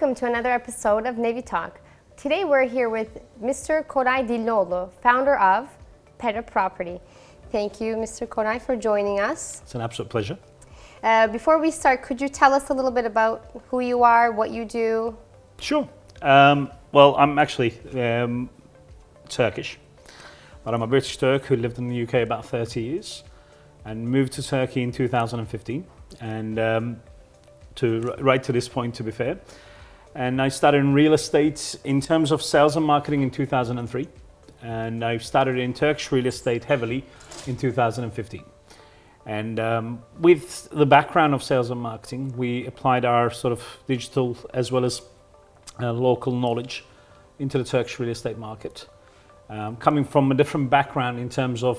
Welcome to another episode of Nevitalk. Today we're here with Mr. Koray Dillioglu, founder of Pera Property. Thank you, Mr. Koray, for joining us. It's an absolute pleasure. Before we start, could you tell us a little bit about who you are, what you do? Sure. Well, I'm actually Turkish, but I'm a British Turk who lived in the UK about 30 years and moved to Turkey in 2015, and right to this point, to be fair. And I started in real estate in terms of sales and marketing in 2003, and I started in Turkish real estate heavily in 2015. And with the background of sales and marketing, we applied our sort of digital as well as local knowledge into the Turkish real estate market. Coming from a different background in terms of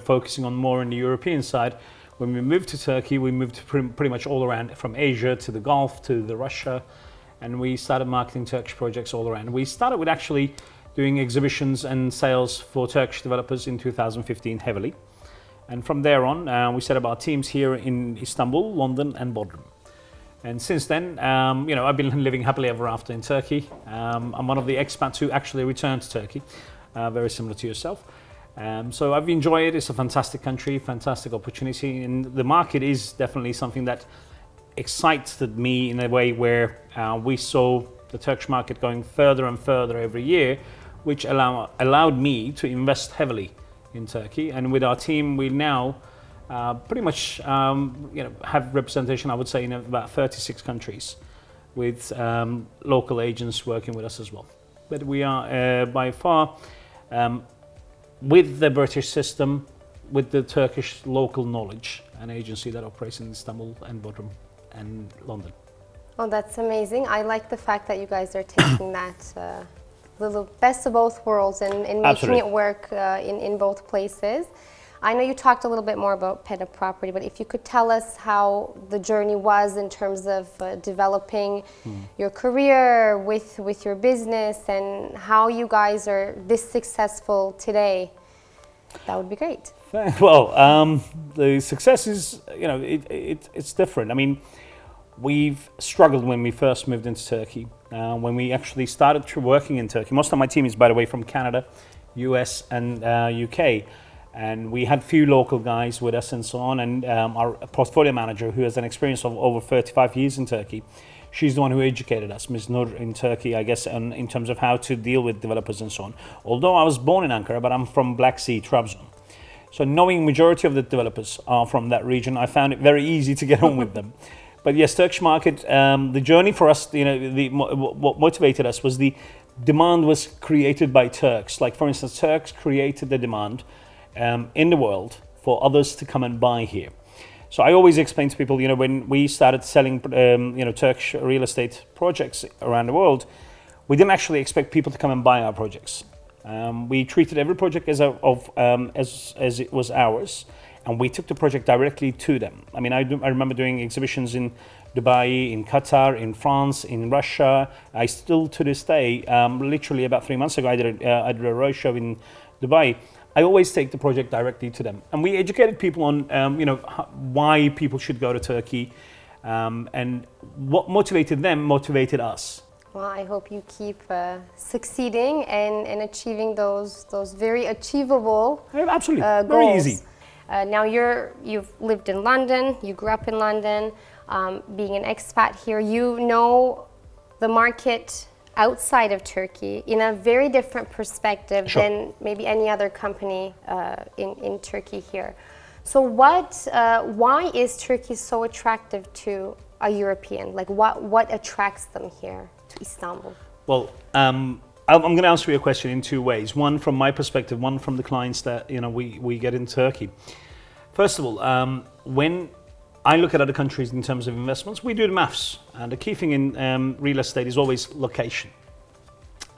focusing on more in the European side, when we moved to Turkey, we moved to pretty much all around, from Asia to the Gulf to the Russia, and we started marketing Turkish projects all around. We started with actually doing exhibitions and sales for Turkish developers in 2015 heavily. And from there on, we set up our teams here in Istanbul, London and Bodrum. And since then, I've been living happily ever after in Turkey. I'm one of the expats who actually returned to Turkey, very similar to yourself. So I've enjoyed it. It's a fantastic country, fantastic opportunity. And the market is definitely something that excited me in a way where we saw the Turkish market going further and further every year, which allowed me to invest heavily in Turkey. And with our team, we now pretty much have representation, I would say, in about 36 countries with local agents working with us as well. But we are by far, with the British system, with the Turkish local knowledge, an agency that operates in Istanbul and Bodrum and London. Oh, that's amazing. I like the fact that you guys are taking that little best of both worlds and making Absolutely. It work in both places. I know you talked a little bit more about Pera Property, but if you could tell us how the journey was in terms of developing your career with your business and how you guys are this successful today, that would be great. Well, the success is, it's different. I mean, we've struggled when we first moved into Turkey. When we actually started working in Turkey, most of my team is, by the way, from Canada, US and UK. And we had few local guys with us and so on. And our portfolio manager, who has an experience of over 35 years in Turkey, she's the one who educated us, Ms. Nur in Turkey, I guess, in terms of how to deal with developers and so on. Although I was born in Ankara, but I'm from Black Sea, Trabzon. So knowing majority of the developers are from that region, I found it very easy to get on with them. But yes, Turkish market, the journey for us, what motivated us was the demand was created by Turks. Like, for instance, Turks created the demand in the world for others to come and buy here. So I always explain to people, when we started selling, Turkish real estate projects around the world, we didn't actually expect people to come and buy our projects. We treated every project as it was ours, and we took the project directly to them. I mean, I remember doing exhibitions in Dubai, in Qatar, in France, in Russia. I still, to this day, literally about 3 months ago, I did a roadshow in Dubai. I always take the project directly to them. And we educated people on, why people should go to Turkey, and what motivated them motivated us. Well, I hope you keep succeeding and achieving those very achievable Absolutely, goals. very easy. Now you've lived in London, you grew up in London, being an expat here, you know the market outside of Turkey in a very different perspective Sure. than maybe any other company in Turkey here. So why is Turkey so attractive to a European? Like what attracts them here to Istanbul? Well, I'm going to answer your question in two ways. One from my perspective, one from the clients that we get in Turkey. First of all, when I look at other countries in terms of investments, we do the maths. And the key thing in real estate is always location.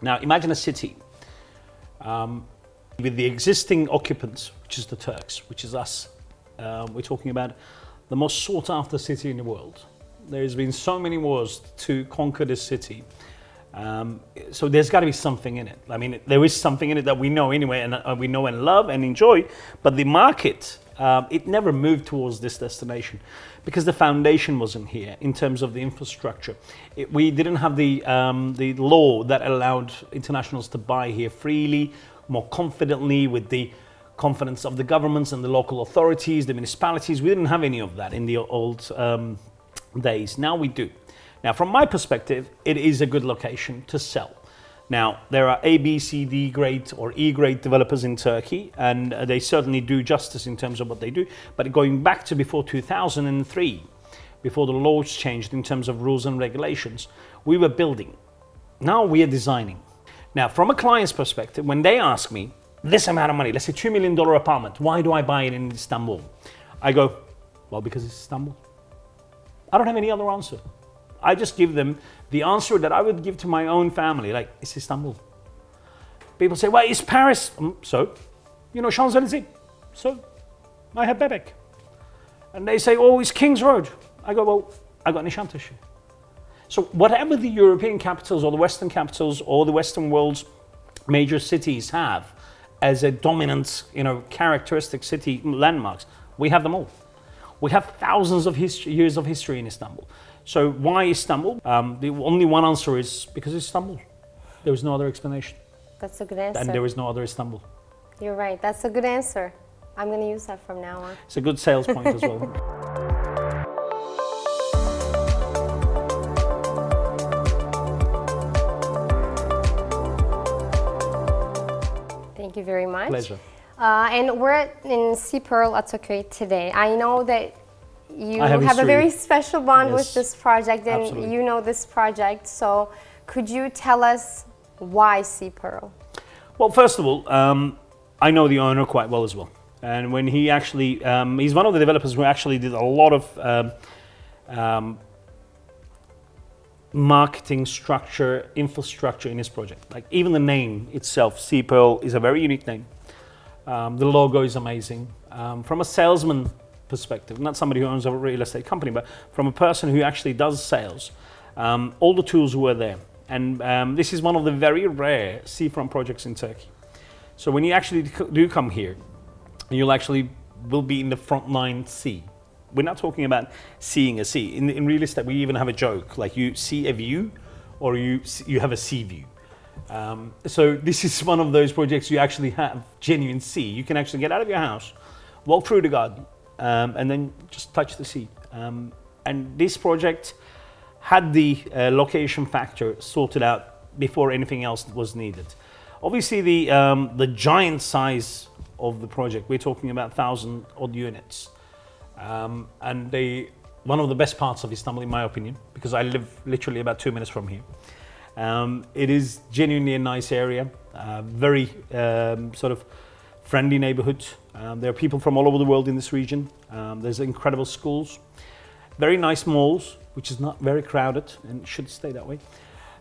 Now, imagine a city with the existing occupants, which is the Turks, which is us. We're talking about the most sought after city in the world. There's been so many wars to conquer this city. So there's got to be something in it. I mean, there is something in it that we know anyway, and we know and love and enjoy. But the market it never moved towards this destination because the foundation wasn't here in terms of the infrastructure. We didn't have the law that allowed internationals to buy here freely, more confidently, with the confidence of the governments and the local authorities, the municipalities. We didn't have any of that in the old days. Now we do. Now, from my perspective, it is a good location to sell. Now, there are A, B, C, D grade or E grade developers in Turkey, and they certainly do justice in terms of what they do. But going back to before 2003, before the laws changed in terms of rules and regulations, we were building. Now we are designing. Now, from a client's perspective, when they ask me, this amount of money, let's say $2 million apartment, why do I buy it in Istanbul? I go, well, because it's Istanbul. I don't have any other answer. I just give them the answer that I would give to my own family, like, it's Istanbul. People say, well, it's Paris. So, you know, Champs-Élysées. So, I have Bebek. And they say, oh, it's King's Road. I go, well, I got Nişantaşı. So whatever the European capitals or the Western capitals or the Western world's major cities have as a dominant, you know, characteristic city landmarks, we have them all. We have thousands of years of history in Istanbul. So why Istanbul? The only one answer is because it's Istanbul. There is no other explanation. That's a good answer. And there is no other Istanbul. You're right. That's a good answer. I'm going to use that from now on. It's a good sales point as well. Thank you very much. Pleasure. And we're in SeaPearl Ataköy today. I know that you have a very special bond with Yes, this project, and absolutely. you know this project. So could you tell us why SeaPearl? Well, first of all, I know the owner quite well as well. And when he actually, he's one of the developers who actually did a lot of marketing structure, infrastructure in his project. Like even the name itself, SeaPearl, is a very unique name. The logo is amazing. From a salesman perspective, not somebody who owns a real estate company, but from a person who actually does sales, all the tools were there. And this is one of the very rare seafront projects in Turkey. So when you actually do come here, you'll actually will be in the front line sea. We're not talking about seeing a sea. In real estate, we even have a joke, like you see a view or you have a sea view. So this is one of those projects you actually have genuine sea. You can actually get out of your house, walk through the garden, and then just touch the sea. And this project had the location factor sorted out before anything else was needed. Obviously, the giant size of the project, we're talking about 1,000 odd units. And one of the best parts of Istanbul, in my opinion, because I live literally about 2 minutes from here. It is genuinely a nice area, very sort of friendly neighborhood. There are people from all over the world in this region. There's incredible schools, very nice malls, which is not very crowded and should stay that way.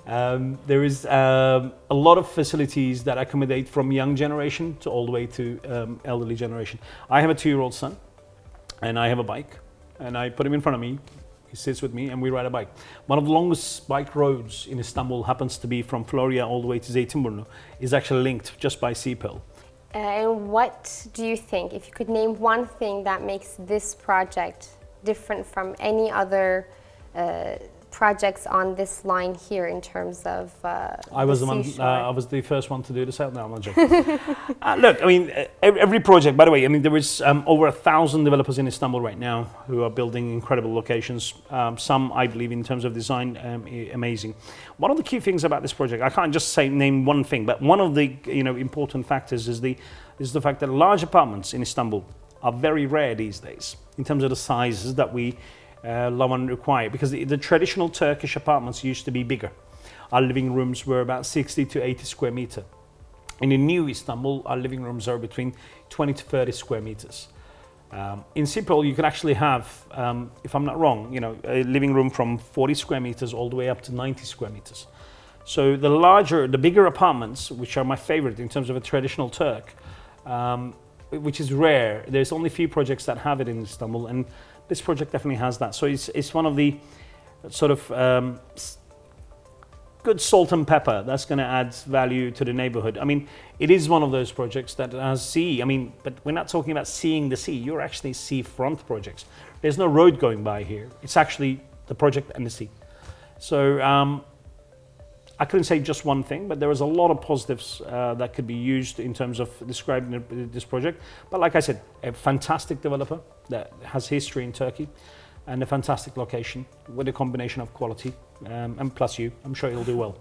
There is a lot of facilities that accommodate from young generation to all the way to elderly generation. I have a 2-year-old son and I have a bike and I put him in front of me. He sits with me and we ride a bike. One of the longest bike roads in Istanbul happens to be from Florya all the way to Zeytinburnu, is actually linked just by SeaPearl. And what do you think, if you could name one thing that makes this project different from any other projects on this line here in terms of I was I was the first one to do the sale. No, I'm not joking. Look, I mean, every project, by the way, I mean, there is over 1,000 developers in Istanbul right now who are building incredible locations. Some, I believe, in terms of design, amazing. One of the key things about this project, I can't just say name one thing, but one of the important factors is the fact that large apartments in Istanbul are very rare these days in terms of the sizes that we love and require, because the traditional Turkish apartments used to be bigger. Our living rooms were about 60 to 80 square meter. In the new Istanbul, our living rooms are between 20 to 30 square meters. In SeaPearl, you can actually have, if I'm not wrong, a living room from 40 square meters all the way up to 90 square meters. So the bigger apartments, which are my favorite in terms of a traditional Turk, which is rare. There's only a few projects that have it in Istanbul, and this project definitely has that. So it's one of the sort of good salt and pepper that's going to add value to the neighborhood. I mean, it is one of those projects that has sea. I mean, but we're not talking about seeing the sea. You're actually seafront projects. There's no road going by here. It's actually the project and the sea. So I couldn't say just one thing, but there was a lot of positives that could be used in terms of describing this project. But like I said, a fantastic developer that has history in Turkey and a fantastic location with a combination of quality and plus you. I'm sure you'll do well.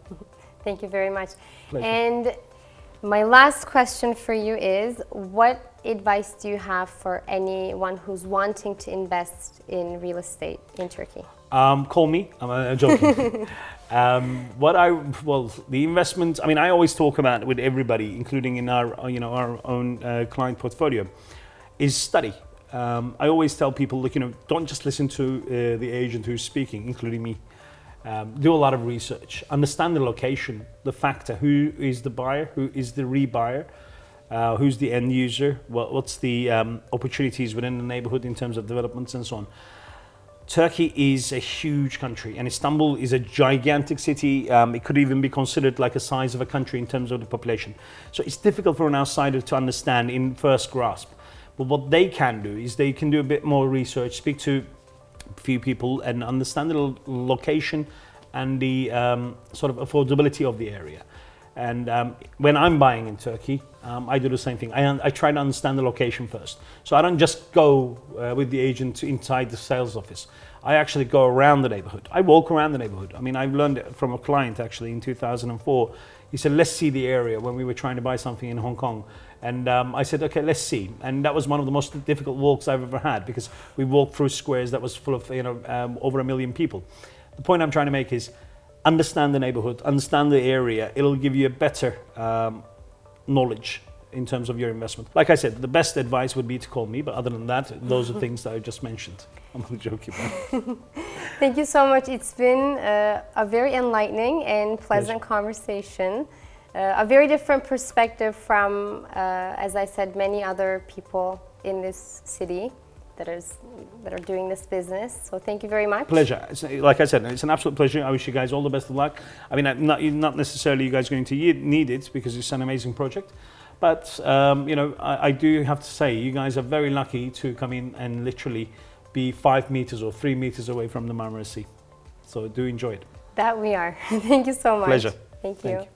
Thank you very much. Pleasure. And my last question for you is, what advice do you have for anyone who's wanting to invest in real estate in Turkey? Call me. I'm joking. The investment. I mean, I always talk about it with everybody, including in our own client portfolio, is study. I always tell people, look, don't just listen to the agent who's speaking, including me. Do a lot of research. Understand the location, the factor. Who is the buyer? Who is the rebuyer? Who's the end user? What's the opportunities within the neighborhood in terms of developments and so on. Turkey is a huge country, and Istanbul is a gigantic city. It could even be considered like a size of a country in terms of the population. So it's difficult for an outsider to understand in first grasp. But what they can do is they can do a bit more research, speak to a few people, and understand the location and the sort of affordability of the area. And when I'm buying in Turkey, I do the same thing. I try to understand the location first. So I don't just go with the agent inside the sales office. I actually go around the neighborhood. I walk around the neighborhood. I mean, I've learned it from a client actually in 2004. He said, let's see the area when we were trying to buy something in Hong Kong. And I said, okay, let's see. And that was one of the most difficult walks I've ever had, because we walked through squares that was full of, over 1 million people. The point I'm trying to make is, understand the neighborhood, understand the area. It'll give you a better knowledge in terms of your investment. Like I said, the best advice would be to call me, but other than that, those are things that I just mentioned. I'm only joking. Thank you so much. It's been a very enlightening and pleasant conversation. A very different perspective from, as I said, many other people in this city that are doing this business. So thank you very much. Pleasure. Like I said, it's an absolute pleasure. I wish you guys all the best of luck. I mean, not necessarily you guys going to need it, because it's an amazing project. But I do have to say, you guys are very lucky to come in and literally be 5 meters or 3 meters away from the Marmara Sea. So do enjoy it. That we are. Thank you so much. Pleasure. Thank you.